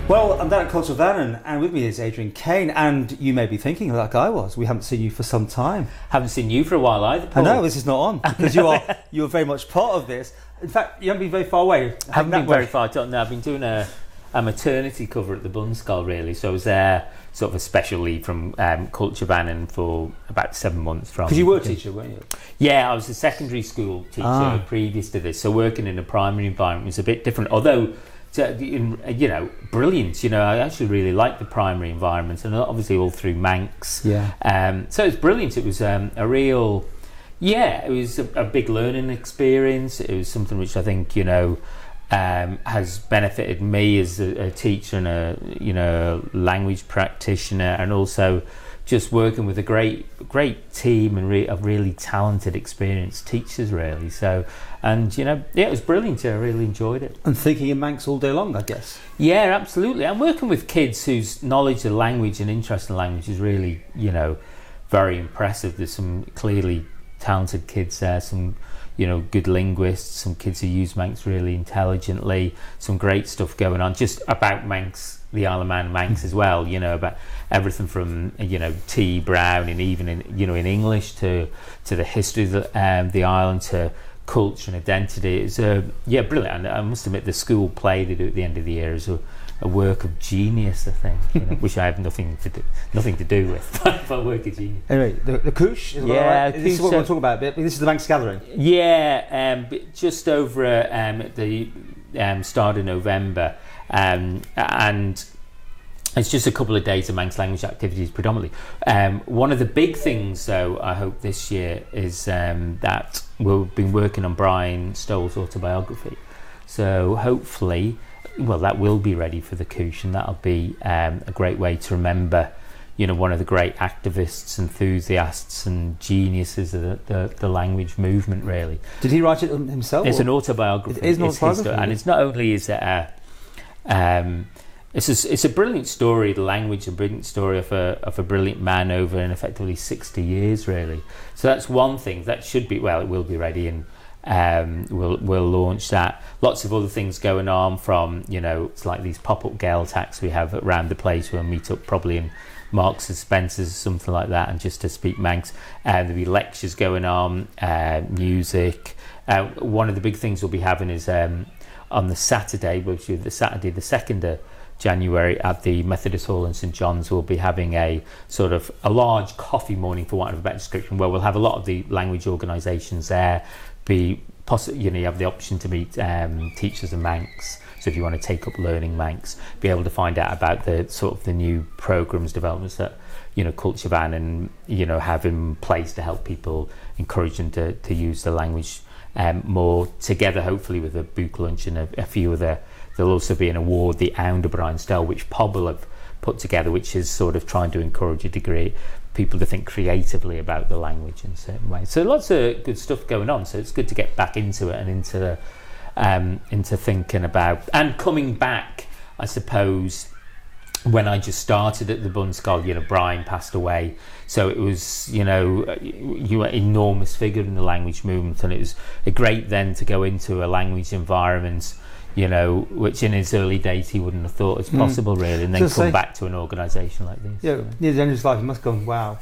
Well, I'm down at Culture Vannin, and with me is Adrian Cain, and you may be thinking, like I was, we haven't seen you for some time. Haven't seen you for a while either, Paul. I know, this is not on, because you're very much part of this. In fact, you haven't been very far away. I haven't been very far. No, I've been doing a maternity cover at the Bunskull, really. So I was there, sort of a special leave from Culture Vannin for about 7 months. Because you were a teacher, weren't you? Yeah, I was a secondary school teacher previous to this. So working in a primary environment was a bit different, although, brilliant. I actually really liked the primary environment, and obviously all through Manx. Yeah. So it's brilliant. It was a real, it was a big learning experience. It was something which I think, has benefited me as a teacher and a language practitioner, and also just working with a great team and of really talented, experienced teachers, really. So, and it was brilliant. I really enjoyed it. And thinking in Manx all day long, I guess. Yeah, absolutely. I'm working with kids whose knowledge of language and interest in language is really, very impressive. There's some clearly talented kids there, some good linguists, some kids who use Manx really intelligently, some great stuff going on just about Manx, the Isle of Man Manx as well, about everything from tea, brown, and even in English to the history of the island, to culture and identity. It's brilliant. And I must admit, the school play they do at the end of the year is a work of genius, I think, which I have nothing to do with, but a work of genius. Anyway, the Cooish, this is what we're talking about a bit. This is the Manx gathering. Yeah, just over at the start of November, and it's just a couple of days of Manx language activities predominantly. One of the big things, though, I hope this year is that we've been working on Brian Stoll's autobiography. So hopefully, that will be ready for the Cooish, and that'll be a great way to remember, one of the great activists, enthusiasts, and geniuses of the language movement, really. Did he write it himself? It's an autobiography. It is an autobiography, and it's not only is it it's a brilliant story, the language, a brilliant story of a brilliant man over in effectively 60 years, really. So that's one thing that should be, it will be ready, and we'll launch that. Lots of other things going on, from it's like these pop-up Gael tax we have around the place. We'll meet up probably in Marks and Spencer's or something like that, and just to speak Manx. There'll be lectures going on, music. One of the big things we'll be having is on the Saturday, which is the 2nd of January, at the Methodist Hall in St John's, we'll be having a sort of a large coffee morning, for want of a better description, where we'll have a lot of the language organisations there. You have the option to meet teachers of Manx. So if you want to take up learning Manx, be able to find out about the sort of the new programmes, developments that Culture Vannin have in place to help people, encourage them to use the language more, together hopefully with a book lunch and a few other. There'll also be an award, the Ound of Brian Stoll, which Paul will have put together, which is sort of trying to encourage a degree people to think creatively about the language in certain ways. So lots of good stuff going on. So it's good to get back into it and into thinking about, and coming back, I suppose. When I just started at the Bunskull, Brian passed away, so it was, you were an enormous figure in the language movement, and it was great then to go into a language environment, which in his early days he wouldn't have thought was possible, really, and then come back to an organisation like this. Yeah, near the end of his life, he must have gone, wow,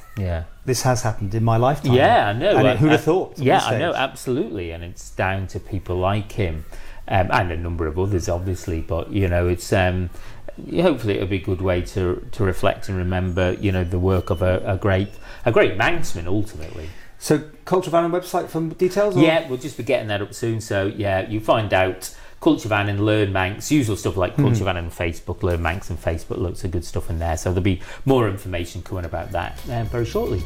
this has happened in my lifetime. Yeah, I know. And who'd have thought? Yeah, I know, absolutely, and it's down to people like him, and a number of others, obviously, but, it's... hopefully it'll be a good way to reflect and remember, the work of a great Manxman, ultimately. So, Culture Vannin website for details? Or? Yeah, we'll just be getting that up soon. So, you find out Culture Vannin, Learn Manx, usual stuff like Culture Vannin on Facebook, Learn Manx on Facebook, lots of good stuff in there. So there'll be more information coming about that very shortly.